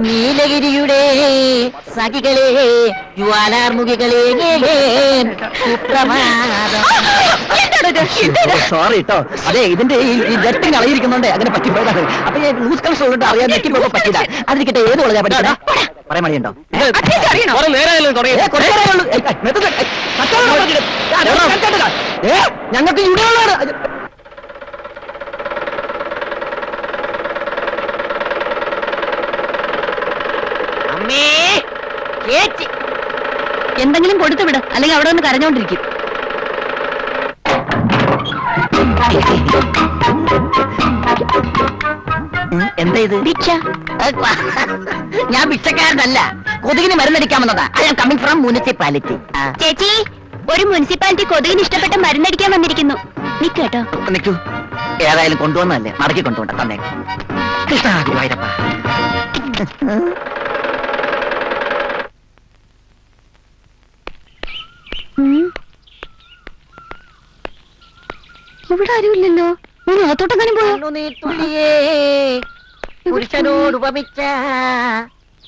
നീലഗിരിയുടെ സഖികളെ ജ്വാലാർമുഖികളെ sorry കേട്ടോ. അതെ, ഇതിന്റെ ഈ ജെറ്റും കളയിരിക്കുന്നുണ്ട്, അങ്ങനെ പറ്റിപ്പോയതാണ്. അപ്പൊ ഞാൻ ലൂസ് കളക്ഷൻ കൊണ്ട് അറിയാൻ നെറ്റിപ്പോ പറ്റില്ല. അതിരിക്കട്ടെ, ഏത് കൊള്ളാ പറ്റില്ല പറയാൻ മടിയുണ്ടോ? ഞങ്ങൾക്ക് ഇവിടെയുള്ളതാണ്. എന്തെങ്കിലും കൊടുത്തു വിട്, അല്ലെങ്കിൽ അവിടെ നിന്ന് കരഞ്ഞോണ്ടിരിക്കും. എന്താ ഇത്? ഭിക്ഷ? ഞാൻ ഭിക്ഷക്കാരനല്ല, കൊതുകിന് മരുന്നടിക്കാമെന്നതാ. I am coming from municipality. ചേച്ചി, ഒരു മുനിസിപ്പാലിറ്റി കൊതുകിന് ഇഷ്ടപ്പെട്ട മരുന്നടിക്കാൻ വന്നിരിക്കുന്നു. നിക്ക് കേട്ടോ. നിൽക്കൂ, ഏതായാലും കൊണ്ടുവന്നല്ലേ, മടക്കി കൊണ്ടുപോണ്ട. തന്നെ കൃഷ്ണ ഗുരുവായൂരപ്പ. ഇവിടെ ആരുമില്ലല്ലോ. അകത്തോട്ടെങ്ങാനും പോയോ? പുരുഷനോട് ഉപമിച്ച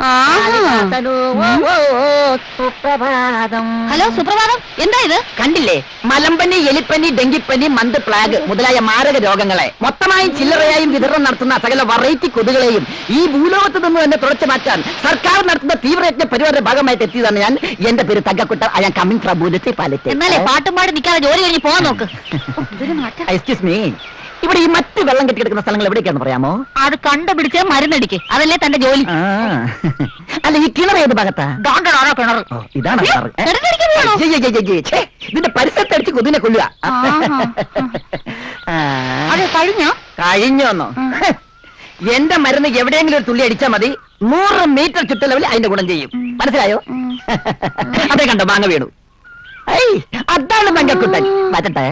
ഹലോ, സുപ്രഭാതം. എന്താ ഇത്? കണ്ടില്ലേ, മലമ്പനി, എലിപ്പനി, ഡെങ്കിപ്പനി, മന്ത്, പ്ലാഗ് മുതലായ മാരക രോഗങ്ങളെ മൊത്തമായും ചില്ലറയായും വിതരണം നടത്തുന്ന സകല വെറൈറ്റി കൊതുകളെയും ഈ ഭൂലോകത്ത് നിന്ന് തന്നെ തുടച്ചു മാറ്റാൻ സർക്കാർ നടത്തുന്ന തീവ്രയജ്ഞ പരിപാടിയുടെ ഭാഗമായിട്ട് എത്തിയതാണ് ഞാൻ. എന്റെ പേര് Thankakkutta. I am coming from municipality. എന്നാലേ പാട്ടും പാടി നിൽക്കാതെ ജോലി കഴിഞ്ഞ് പോകാൻ നോക്ക്. എക്സ്ക്യൂസ് മീ, ഇവിടെ ഈ മറ്റ് വെള്ളം കെട്ടിക്കിടക്കുന്ന സ്ഥലങ്ങൾ എവിടേക്കാന്ന് പറയാമോ? അത് കണ്ടുപിടിച്ച് മരുന്നടിക്ക്, അതല്ലേ തന്റെ ജോലി. അല്ല, ഈ കിണർ ഏത് ഭാഗത്താ? കിണർ ഇതാണ് ഇതിന്റെ പരിസരത്തടിച്ച് കൊതിനെ കൊല്ലുക. അത് കഴിഞ്ഞോന്നോ? എന്റെ മരുന്ന് എവിടെയെങ്കിലും ഒരു തുള്ളി അടിച്ചാൽ മതി, 100 മീറ്റർ ചുറ്റളവിൽ അതിന്റെ ഗുണം ചെയ്യും. മനസ്സിലായോ? അതേ കണ്ടോ, മാങ്ങ വീണു. അതാണ് തങ്കക്കുട്ടൻ. മാറ്റട്ടെ.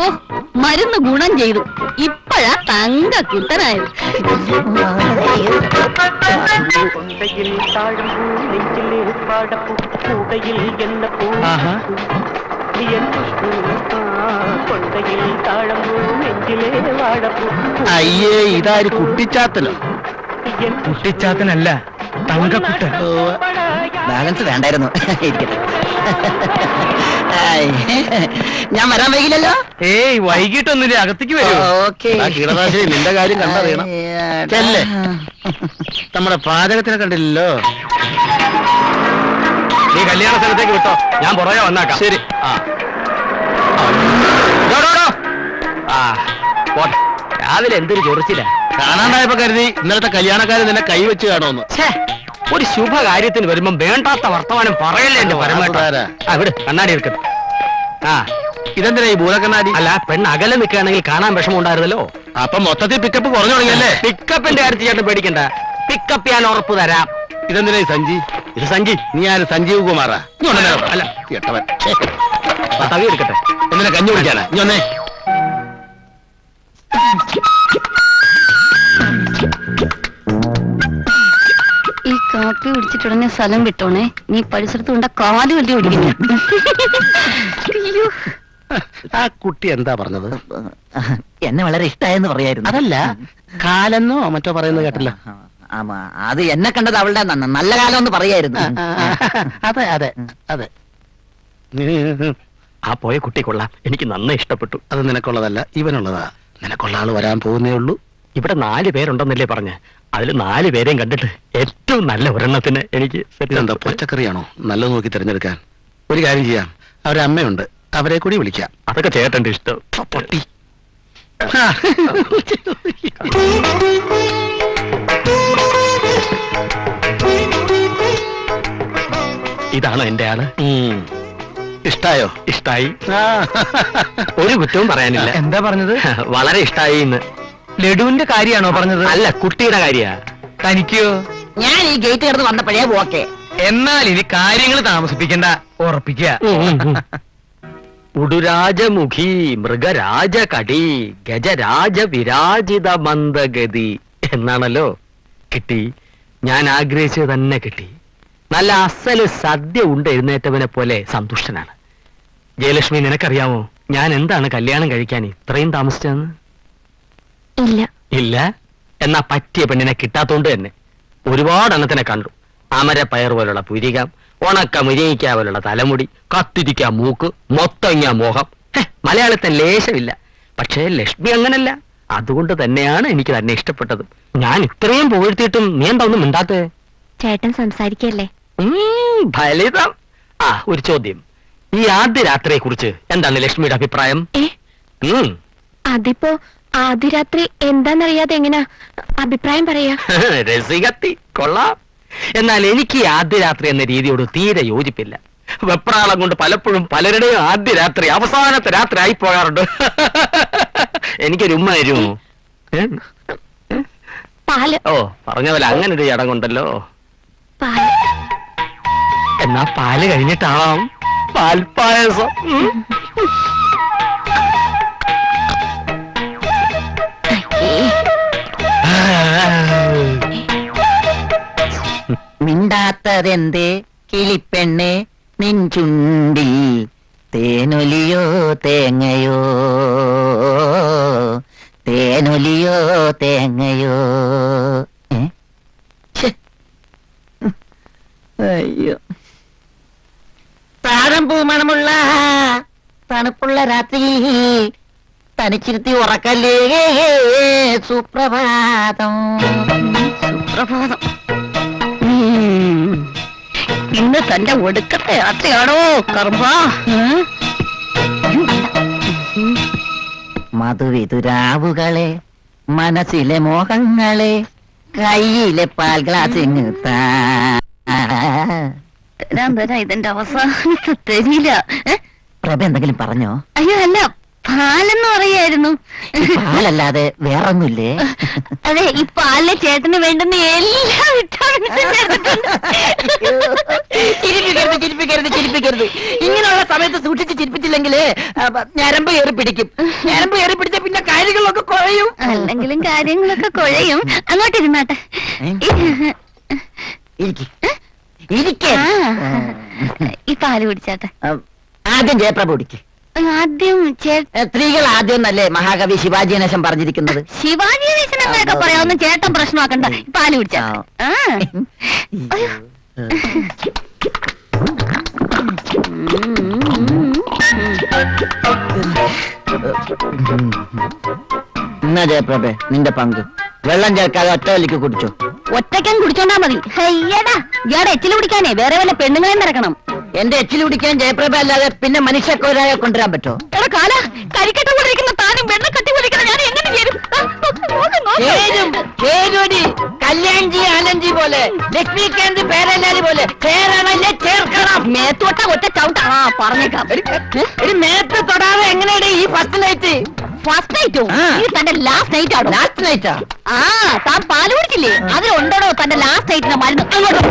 ഓ, മരുന്ന് ഗുണം ചെയ്തു. ഇപ്പോഴാ തങ്കക്കുട്ടനായത്. അയ്യേ, ഇതാര് കുട്ടിച്ചാത്തനോ? കുട്ടിച്ചാത്തനല്ല, തങ്കക്കുട്ടൻ. ബാലൻസ് വേണ്ടായിരുന്നു. ഇരിക്കട്ടെ. ഞാൻ വരാൻ വൈകില്ലല്ലോ? ഏയ്, വൈകിട്ടൊന്നുമില്ല, അകത്തേക്ക് വരും. കീടനാശിനി നിന്റെ കാര്യം കണ്ടറിയണം. നമ്മുടെ പാചകത്തിനെ കണ്ടില്ലല്ലോ. നീ കല്യാണ സ്ഥലത്തേക്ക് വിട്ടോ, ഞാൻ പുറകെ വന്നാക്കാം. ശരി. പോട്ടെ. രാവിലെ എന്തൊരു ചൊറിച്ചില്ല. കാണാണ്ടായപ്പോ കരുതി ഇന്നലത്തെ കല്യാണക്കാര് നിന്നെ കൈവച്ച് കാണുമെന്ന്. ഒരു ശുഭകാര്യത്തിന് വരുമ്പോ വേണ്ടാത്ത വർത്തമാനം പറയല്ലേ എന്റെ പരമാവധി. അവിടെ കണ്ണാടി എടുക്കണം. ഇതെന്തിനാ ഈ ഭൂതക്കണ്ണാടി? അല്ല, പെണ്ണ് അകലെ നിൽക്കുകയാണെങ്കിൽ കാണാൻ വിഷമം ഉണ്ടായിരുന്നല്ലോ. അപ്പൊ മൊത്തത്തിൽ പിക്കപ്പ് കുറഞ്ഞു തുടങ്ങിയല്ലേ? പിക്കപ്പിന്റെ കാര്യത്തിൽ ചേട്ടൻ പേടിക്കണ്ട, പിക്കപ്പ് ഞാൻ ഉറപ്പ് തരാം. ഇതെന്തിനാ ഈ സഞ്ജി? ഇത് സഞ്ജി. നീ ആര്? സഞ്ജീവ് കുമാറാ? അല്ല, കേട്ടവൻ. തവി എടുക്കട്ടെ. എന്തിനാ കഞ്ഞി കുടിക്കാനാ? നീ ഒന്നേ. ഈ കാപ്പി കുടിച്ചിട്ടുടനെ സ്ഥലം വിട്ടോണേ. നീ പരിസരത്ത് കൊണ്ട കാല് വലിയ ഓടിക്കില്ല. ആ കുട്ടി എന്താ പറഞ്ഞത്? എന്നെ വളരെ ഇഷ്ടമായെന്ന് പറയായിരുന്നു. അതല്ല, കാലെന്നോ മറ്റോ പറയുന്നത് കേട്ടല്ലോ. അത് എന്നെ കണ്ടത് അവളുടെ നല്ല കാലം എന്ന് പറയായിരുന്നു. അതെ അതെ അതെ. ആ പോയ കുട്ടി കൊള്ളാം, എനിക്ക് നന്നായി ഇഷ്ടപ്പെട്ടു. അത് നിനക്കുള്ളതല്ല, ഇവനുള്ളതാ. നിനക്കുള്ള ആള് വരാൻ പോകുന്നേ ഉള്ളൂ. ഇവിടെ 4 പേരുണ്ടെന്നല്ലേ പറഞ്ഞ്, അതിൽ 4 പേരെയും കണ്ടിട്ട് ഏറ്റവും നല്ല ഒരെണ്ണത്തിന് എനിക്ക് എന്താ പച്ചക്കറിയാണോ നല്ലത് നോക്കി തിരഞ്ഞെടുക്കാൻ? ഒരു കാര്യം ചെയ്യാം, അവരെ അമ്മയുണ്ട്, അവരെ കൂടി വിളിക്കാം. അതൊക്കെ ചേട്ടന്റെ ഇഷ്ടം. പൊട്ടി. ഇതാണോ എന്റെ ആള്? ഇഷ്ടായോ? ഇഷ്ടായി. ഒരു കുറ്റവും പറയാനില്ല. എന്താ പറഞ്ഞത്? വളരെ ഇഷ്ടായി. ഇന്ന് ലഡുവിന്റെ കാര്യമാണോ പറഞ്ഞത്? അല്ല, കുട്ടിയുടെ കാര്യ. തനിക്കോ? ഞാൻ ഈ ഗേറ്റ് കിടന്ന് വന്നപ്പോഴേ ഓക്കെ. എന്നാൽ ഇനി കാര്യങ്ങൾ താമസിപ്പിക്കണ്ട, ഉറപ്പിക്ക. ഉടുരാജമുഖി മൃഗരാജകടി ഗജരാജ വിരാജിത മന്ദഗതി എന്നാണല്ലോ. കിട്ടി, ഞാൻ ആഗ്രഹിച്ചത് തന്നെ കിട്ടി. നല്ല അസല് സദ്യ ഉണ്ട് എഴുന്നേറ്റവനെ പോലെ സന്തുഷ്ടനാണ്. ജയലക്ഷ്മി, നിനക്കറിയാമോ, ഞാൻ എന്താണ് കല്യാണം കഴിക്കാൻ ഇത്രയും താമസിച്ചതെന്ന്? ഇല്ല. ഇല്ല? എന്നാ പറ്റിയ പെണ്ണിനെ കിട്ടാത്തോണ്ട് തന്നെ. ഒരുപാട് എണ്ണത്തിനെ കണ്ടു. അമരപ്പയർ പോലുള്ള പുരികം, ഉണക്ക മുരിങ്ങിക്ക പോലുള്ള തലമുടി, കത്തിരിക്ക മൂക്ക്, മൊത്തങ്ങ മോഹം. മലയാളത്തിൽ ലേശമില്ല. പക്ഷേ ലക്ഷ്മി അങ്ങനല്ല. അതുകൊണ്ട് തന്നെയാണ് എനിക്ക് തന്നെ ഇഷ്ടപ്പെട്ടത്. ഞാൻ ഇത്രയും പുകഴ്ത്തിയിട്ടും നീ എന്താ ഒന്നും മിണ്ടാത്തേ? ചേട്ടൻ സംസാരിക്കല്ലേ? ഫലിതം. ആ, ഒരു ചോദ്യം. ഈ ആദ്യ രാത്രിയെ കുറിച്ച് എന്താണ് ലക്ഷ്മിയുടെ അഭിപ്രായം? അതിപ്പോ ആദ്യ രാത്രി എന്താന്നറിയാതെ എങ്ങനാ അഭിപ്രായം പറയാ? രസികത്തി, കൊള്ളാം. എന്നാൽ എനിക്ക് ഈ ആദ്യ രാത്രി എന്ന രീതിയോട് തീരെ യോജിപ്പില്ല. വെപ്രാളം കൊണ്ട് പലപ്പോഴും പലരുടെയും ആദ്യ രാത്രി അവസാനത്തെ രാത്രി ആയി പോകാറുണ്ട്. എനിക്കൊരു ഉമ്മ തരുമോ? പാല്. ഓ, പറഞ്ഞ പോലെ അങ്ങനെ ഒരു ചടങ്ങുണ്ടല്ലോ. പാല്. എന്നാ പാല് കഴിഞ്ഞിട്ടാവാം പാൽപ്പായസം. മിണ്ടാത്തതെന്തേ കിളിപ്പെണ്ണെ നിൻ ചുണ്ടിൽ തേനൊലിയോ തേങ്ങയോ, തേനൊലിയോ തേങ്ങയോ. അയ്യോ, താഴമ്പൂ മണമുള്ള തണുപ്പുള്ള രാത്രിയിൽ തനിച്ചിരുത്തി ഉറക്കല്ലേ സുപ്രഭാതം. സുപ്രഭാതം. ഇന്ന് തന്റെ ഒടുക്കത്തെ രാത്രിയാണോ കർമ്മ? മധുവിതുരാവുകളെ, മനസ്സിലെ മോഹങ്ങളെ, കയ്യിലെ പാൽ ഗ്ലാസ് തരാൻ ഇതിന്റെ അവസാനത്തെ തരില്ല. പ്രഭ എന്തെങ്കിലും പറഞ്ഞോ? അയ്യോ അല്ല, പാലെന്ന് പറയായിരുന്നു. പാലല്ലാതെ വേറൊന്നുമില്ലേ? അതെ, ഈ പാലിലെ ചേട്ടന് വേണ്ടുന്ന എല്ലാം ചിരിപ്പിക്കരുത്. ഇങ്ങനെയുള്ള സമയത്ത് സൂക്ഷിച്ച് ചിരിപ്പിച്ചില്ലെങ്കിൽ ഞരമ്പ് കയറി പിടിക്കും. ഞരമ്പ് കയറി പിടിച്ച പിന്നെ കാര്യങ്ങളൊക്കെ കുഴയും. അല്ലെങ്കിലും കാര്യങ്ങളൊക്കെ കുഴയും. അങ്ങോട്ടിരുന്നാട്ടെ. ഈ പാല് കുടിച്ചാട്ടെ. ആദ്യം ജയപ്രഭ കുടിക്ക്. ആദ്യം സ്ത്രീകൾ ആദ്യം എന്നല്ലേ മഹാകവി ശിവാജി ഗണേശൻ പറഞ്ഞിരിക്കുന്നത്? ശിവാജി ഗണേശൻ അങ്ങനെയൊക്കെ പറയാവുന്ന ചേട്ടൻ പ്രശ്നമാക്കണ്ട. പാല് കുടിച്ചാ. എന്നാ ജയപ്രഭ നിന്റെ പങ്ക്. വെള്ളം ചേർക്കാതെ ഒറ്റ വലിക്ക് കുടിച്ചോ. ഒറ്റയ്ക്കാൻ കുടിച്ചോണ്ടാ മതി. അയ്യടാ, ഇയാടെ എച്ചിൽ കുടിക്കാനേ വേറെ വല്ല പെണ്ണുങ്ങളെയും നിറക്കണം. എന്റെ എച്ചിൽ കുടിക്കാൻ ജയപ്രഭ അല്ലാതെ പിന്നെ മനുഷ്യക്കോരായ കൊണ്ടുവരാൻ പറ്റോ? എടാ കാല, കരിക്കട്ട കൊണ്ടിരിക്കുന്ന താനും വെള്ളം കട്ടി കൊണ്ടിരിക്കുന്ന ഞാൻ എങ്ങനെ ചേരും? കല്യാൺജി ആനന്ദ്ജി പോലെ, ലക്ഷ്മികാന്ത് പേരല്ലാരി പോലെ ചേരണല്ലേ ചേർക്കണം. മേത്തോട്ട ഒറ്റ ചവിട്ട. ആ പറഞ്ഞേക്കാം. ഒരു മേത്ത് തൊടാതെ എങ്ങനെയാണ് ഈ ഫസ്റ്റ് നൈറ്റ്? ഫസ്റ്റ് നൈറ്റോ? ഇത് തന്റെ ലാസ്റ്റ് നൈറ്റ് ആണോ? ലാസ്റ്റ് നൈറ്റാ? ആ, താൻ പാല് കുടിച്ചില്ലേ? അതിലുണ്ടോ തന്റെ ലാസ്റ്റ് നൈറ്റിന്റെ മരുന്ന്? അങ്ങോട്ടോ.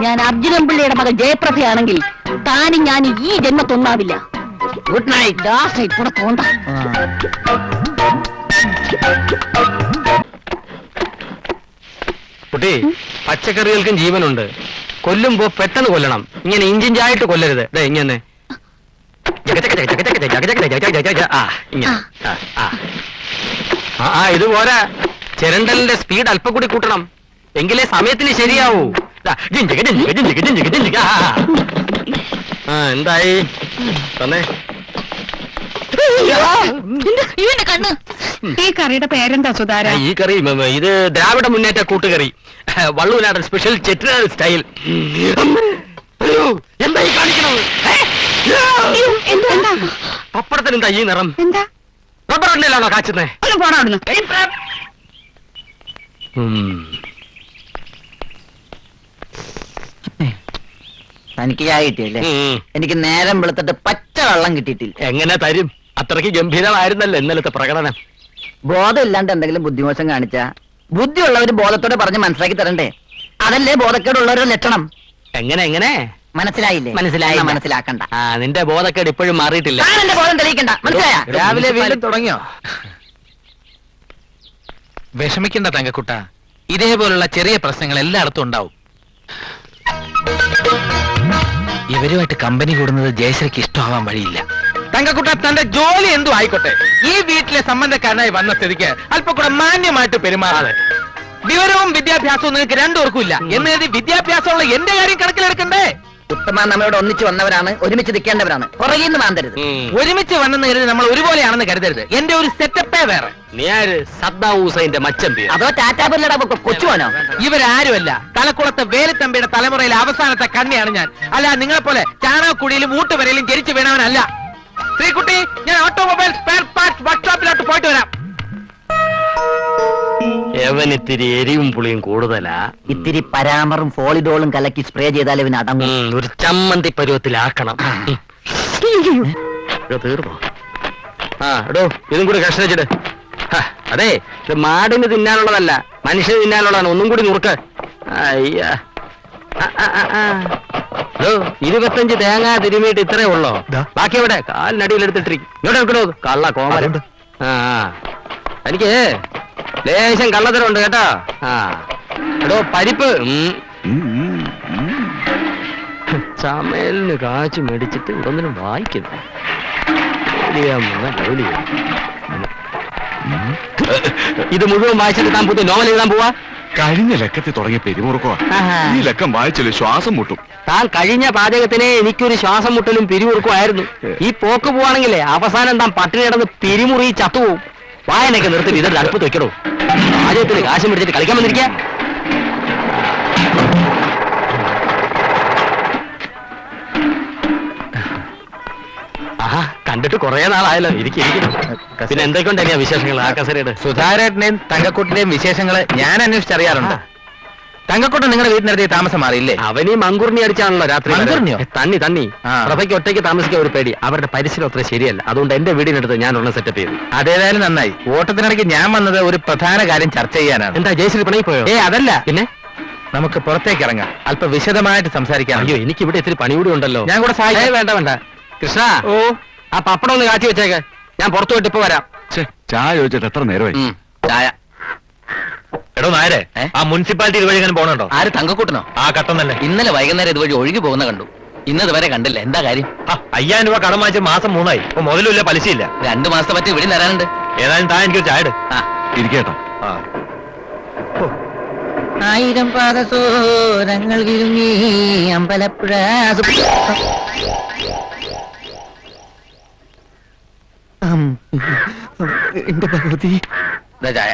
ഞാൻ അർജുനൻ പിള്ളയുടെ മകൾ ജയപ്രഭയാണെങ്കിൽ താനും ഞാൻ ഈ ജന്മത്തൊന്നാവില്ല. Good night. ലാസ്റ്റ് നൈറ്റ് കൂടെ തോണ്ട. കുട്ടി, പച്ചക്കറികൾക്കും ജീവനുണ്ട്. കൊല്ലുമ്പോ പെട്ടെന്ന് കൊല്ലണം. ഇങ്ങനെ ഇഞ്ചിഞ്ചായിട്ട് കൊല്ലരുത്. ഇങ്ങനെ ഇത് പോരാ. ചിരണ്ടലിന്റെ സ്പീഡ് അല്പം കൂടി കൂട്ടണം. എങ്കിലേ സമയത്തിന് ശരിയാവൂ. എന്തായി തന്നെ? ഇവന്റെ കണ്ണ്. ഈ കറിയുടെ പേരെന്താ സുധാര? ഈ കറി ഇത് ദ്രാവിഡ മുന്നേറ്റ കൂട്ടുകറി, വള്ളൂനാടൻ സ്പെഷ്യൽ ചെട്ടിനാട് സ്റ്റൈൽ. അയ്യോ, എന്താ ഈ കാണിക്കണത്? എന്താ പപ്പടത്തിന് എന്താ ഈ നിറം? എന്താ റബ്ബർ എണ്ണയിലാണോ കാച്ചുന്നേ? ഒന്ന് പോടാ അവിടുന്ന്. തനിക്ക് ചായ കിട്ടിയല്ലേ? എനിക്ക് നേരം വെളുത്തിട്ട് പച്ച വെള്ളം കിട്ടിയിട്ടില്ല. എങ്ങനെ തരും? അത്രയ്ക്ക് ഗംഭീരമായിരുന്നല്ലോ ഇന്നലത്തെ പ്രകടനം. ബോധം ഇല്ലാണ്ട് എന്തെങ്കിലും ബുദ്ധിമോശം കാണിച്ചാ ബുദ്ധിയുള്ളവര് ബോധത്തോടെ പറഞ്ഞ് മനസ്സിലാക്കി തരണ്ടേ? അതല്ലേ ബോധക്കേടുള്ളവരുടെ ലക്ഷണം. എങ്ങനെ എങ്ങനെ മനസ്സിലായില്ലേ? മനസ്സിലായി. മനസ്സിലാക്കണ്ട. നിന്റെ ബോധക്കേട് ഇപ്പോഴും മാറിയിട്ടില്ല. എന്റെ ബോധം തെളിയിക്കണ്ട. മനസ്സിലായ? രാവിലെ വീണ്ടും തുടങ്ങിയോ? വിഷമിക്കണ്ട തങ്കക്കുട്ട, ഇതേപോലുള്ള ചെറിയ പ്രശ്നങ്ങൾ എല്ലായിടത്തും ഉണ്ടാവും. ഇവരുമായിട്ട് കമ്പനി കൂടുന്നത് ജയശ്രീക്ക് ഇഷ്ടമാവാൻ വഴിയില്ല. തങ്കക്കുട്ട തന്റെ ജോലി എന്തു ആയിക്കോട്ടെ, ഈ വീട്ടിലെ സംബന്ധക്കാരനായി വന്ന സ്ഥിതിക്ക് അല്പം കൂടെ മാന്യമായിട്ട് പെരുമാറാതെ. വിവരവും വിദ്യാഭ്യാസവും നിങ്ങൾക്ക് രണ്ടുപേർക്കും ഇല്ല എന്ന് കരുതി വിദ്യാഭ്യാസമുള്ള എന്റെ കാര്യം കണക്കിലെടുക്കണ്ടേ? ഉത്തമ നമ്മളോട് ഒന്നിച്ച് വന്നവരാണ്, ഒരുമിച്ച് നിൽക്കേണ്ടവരാണ്, പുറകിൽ നിന്ന് മാന്തരുത്. ഒരുമിച്ച് വന്നെന്ന് കരുതി നമ്മൾ ഒരുപോലെയാണെന്ന് കരുതരുത്. എന്റെ ഒരു സെറ്റപ്പേ വേറെ. നീ ആര്? സദ്ദാം ഹുസൈന്റെ മച്ചൻ പേര്. അതോ ടാറ്റാബില്ലട കൊച്ചുവാനോ? ഇവരാരുമല്ല, തലക്കുളത്ത് വേലുത്തമ്പിയുടെ തലമുറയിലെ അവസാനത്തെ കണ്ണിയാണ് ഞാൻ. അല്ല നിങ്ങളെ പോലെ ചാണകക്കുടിയിലും ഊട്ടുവരയിലും ജനിച്ചു വീണവനല്ല. ശ്രീകുട്ടി, ഞാൻ ഓട്ടോമൊബൈൽ സ്പെയർ പാർട്സ് വർക്ക്ഷോപ്പിലോട്ട് പോയിട്ട് വരാം. എവനിത്തിരി എരിവും പുളിയും കൂടുതലാ. ഇത്തിരി പരാമറും ഫോളിഡോളും കലക്കി സ്പ്രേ ചെയ്താൽ ഇവന് അടങ്ങും. ഒരു ചമ്മന്തി പരുവത്തിലാക്കണം. തീർന്നോ? ആ എടോ, ഇതും കൂടി കഷ്ണിച്ചിട്ട്. അതെ, ഇത് മാടിന് തിന്നാനുള്ളതല്ല, മനുഷ്യന് തിന്നാനുള്ളതാണ്. ഒന്നും കൂടി നുറുക്ക്. അയ്യാ, 25 തേങ്ങ തിരുമിയിട്ട് ഇത്രേ ഉള്ളോ? ബാക്കി എവിടെ? കാലിനടിയിലെടുത്തിട്ടിരിക്കും. ഇങ്ങോട്ട് എടുക്കണോ? കള്ള കോമരം. ആ എനിക്ക് ലേശം കള്ളത്തരമുണ്ട് കേട്ടോ. ആ എടോ, പരിപ്പ് ചമയലിന് കാച്ചു മേടിച്ചിട്ട് ഇതൊന്നിനും വായിക്കുന്നു. ഇത് മുഴുവൻ വായിച്ചിട്ട് താൻ പുതിയ നോവൽ എഴുതാൻ പോവാ? കഴിഞ്ഞ ലക്കത്തിൽ തുടങ്ങിയ പെരുമുറുക്കോ, ഈ ലക്കം വായിച്ചല്ലോ ശ്വാസം മുട്ടും. താൻ കഴിഞ്ഞ പാചകത്തിനെ എനിക്കൊരു ശ്വാസം മുട്ടലും പിരിമുറുക്കും ആയിരുന്നു. ഈ പോക്ക് പോവാണെങ്കിലേ അവസാനം താൻ പട്ടിണി കിടന്ന് പിരിമുറി ചത്തുപോകും. വായനൊക്കെ നിർത്തി ഇതിന്റെ അടുപ്പത്ത് വെക്കണോ? പാചകത്തിന് കാശം പിടിച്ചിട്ട് കളിക്കാൻ വന്നിരിക്കുക. ആഹാ, കണ്ടിട്ട് കുറെ നാളായല്ലോ. ഇരിക്കും. പിന്നെ എന്തൊക്കെയുണ്ട് വിശേഷങ്ങൾ ആ കസരയുടെ? സുധാരേട്ടനെയും തങ്കക്കുട്ടിന്റെയും വിശേഷങ്ങള് ഞാൻ അന്വേഷിച്ചറിയാറുണ്ട്. തങ്കക്കുട്ടൻ നിങ്ങളുടെ വീട്ടിനടുത്ത് താമസം മാറിയില്ലേ? അവനീ മങ്കുറിനി അടിച്ചാണല്ലോ രാത്രി. മങ്കുറിനിയോ? തന്നി പ്രഭയ്ക്ക് ഒറ്റയ്ക്ക് താമസിക്കാൻ ഒരു പേടി. അവരുടെ പരിസരം അത്ര ശരിയല്ല. അതുകൊണ്ട് എന്റെ വീടിനടുത്ത് ഞാൻ ഒന്ന് സെറ്റപ്പ് ചെയ്തു. അതേതായാലും നന്നായി. ഓട്ടത്തിനിടയ്ക്ക് ഞാൻ വന്നത് ഒരു പ്രധാന കാര്യം ചർച്ച ചെയ്യാനാണ്. എന്താ, ജയശ്രീ പണി പോയോ? അതല്ല, പിന്നെ നമുക്ക് പുറത്തേക്ക് ഇറങ്ങാം, അല്പം വിശദമായിട്ട് സംസാരിക്കാം. അയ്യോ, എനിക്ക് ഇവിടെ ഇത്തിരി പണി കൂടി ഉണ്ടല്ലോ. ഞാൻ കൂടെ സഹായിക്കാം. വേണ്ട കൃഷ്ണ, ഓ, ആ പപ്പടം ഒന്ന് കാച്ചി വെച്ചേക്ക്. ഞാൻ പുറത്തു പോയിട്ട് ഇപ്പൊ വരാം. ചായ ചോദിച്ചിട്ട് എത്ര നേരമായി? ചായ. എടോ നായരെ, ആ മുനിസിപ്പാലിറ്റി ഇതുവഴി എങ്ങനെ പോകണുണ്ടോ? ആര്? തങ്കക്കൂട്ടനോ? ആ കട്ടം തന്നെ. ഇന്നലെ വൈകുന്നേരം ഇതുവഴി ഒഴുകി പോകുന്ന കണ്ടു. ഇന്നത് വരെ കണ്ടില്ല. എന്താ കാര്യം? 5000 രൂപ കടം വാങ്ങിച്ച് മാസം 3 ആയി. ഇപ്പൊ മുതലുമില്ല, പലിശയില്ല. 2 മാസത്തെ പറ്റി ഇവിടെ തരാനുണ്ട്. ഏതായാലും താൻ എനിക്ക് ചായ. ഇരിക്കേട്ടാ. 1000 പാദസോരങ്ങൾ കിരുങ്ങി അമ്പലപ്പുഴ. എന്റെ ഭഗവതി, ചായ.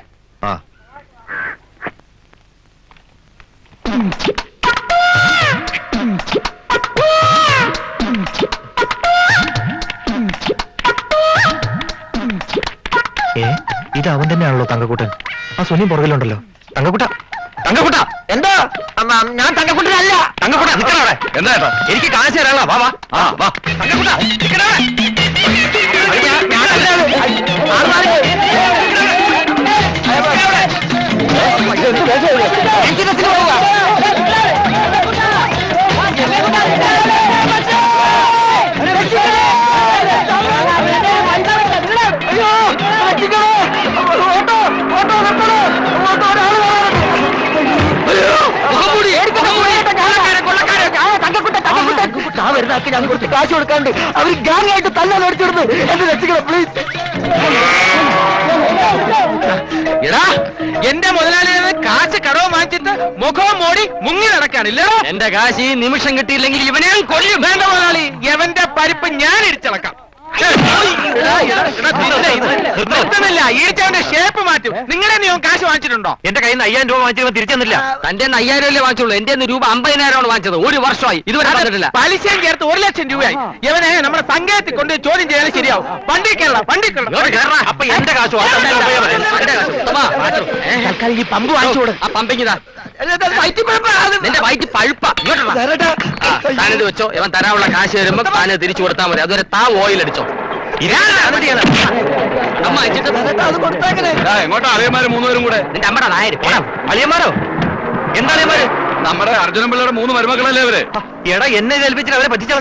ഇത് അവൻ തന്നെയാണല്ലോ തങ്കക്കൂട്ടൻ. ആ സുനി പുറകിലുണ്ടല്ലോ. തങ്കക്കൂട്ട എന്താ? ഞാൻ തങ്കക്കുട്ടനല്ല. തങ്കക്കൂട്ട നിൽക്കണ അവിടെ. എന്താ കേട്ടോ? എനിക്ക് കാശ് തരാനുള്ള. വാ വാ. തങ്കക്കൂട്ട നിൽക്കണ അവിടെ. ഞാൻ കുറച്ച് കാശ് കൊടുക്കാണ്ട് അവർ ഗാങ് ആയിട്ട് തല്ലാൻ അടിച്ചിടുന്നു. എന്റെ രക്ഷിക്കണം പ്ലീസ്. എടാ, എന്റെ മുതലാളിയെ കാശ് കടവ് വാങ്ങിച്ചിട്ട് മുഖവും മോടി മുങ്ങി നടക്കാണില്ലോ. എന്റെ കാശ് ഈ നിമിഷം കിട്ടിയില്ലെങ്കിൽ ഇവനെ കൊല്ലും. വേണ്ട മുതലാളി, എവന്റെ പരിപ്പ് ഞാൻ ഇടിച്ചിളക്കാം. നിർത്തുന്നില്ല, ഈടിച്ചവന്റെ ഷേപ്പ് മാറ്റും. നിങ്ങളെ നീ കാശ് വാങ്ങിച്ചിട്ടുണ്ടോ? എന്റെ കയ്യിൽ നിന്ന് 5000 രൂപ വാങ്ങിച്ചപ്പോൾ തിരിച്ചെന്നില്ല. തന്റെ 5000 രൂപ വാങ്ങിച്ചുള്ളൂ. എന്റെ രൂപ 50,000 വാങ്ങിച്ചത്. 1 വർഷമായി ഇതുവരെ തന്നിട്ടില്ല. പലിശയും ചേർത്ത് 1,00,000 രൂപയായി. ഇവനെ നമ്മുടെ സംഘത്തിൽ കൊണ്ട് ചോദ്യം ചെയ്യാൻ ശരിയാവും. വണ്ടി കേരള. അപ്പൊ എന്റെ കാശ് തൽക്കാലം ഈ പമ്പ് വാങ്ങിച്ചു കൊടു. ആ പമ്പിങ്ങിതാ. നിന്റെ വയറ്റ് പഴുപ്പ. താനിത് വെച്ചോ. ഇവൻ തരാനുള്ള കാശ് വരുമ്പോ താന് തിരിച്ചു കൊടുത്താൽ മതി. അതുവരെ താ ഓയിൽ അടിച്ചോ. അമ്മ എങ്ങോട്ടാ അളിയന്മാര് 3 പേരും കൂടെ? നിന്റെ അമ്മയുടെ നായര്. അളിയന്മാരോ? എന്താ അളിയന്മാര്? നമ്മുടെ അർജുനൻ പിള്ളയുടെ 3 മരുമക്കളല്ലേ അവര്? എടാ, എന്നെ ഏൽപ്പിച്ചിട്ട് അവരെ പറ്റിച്ച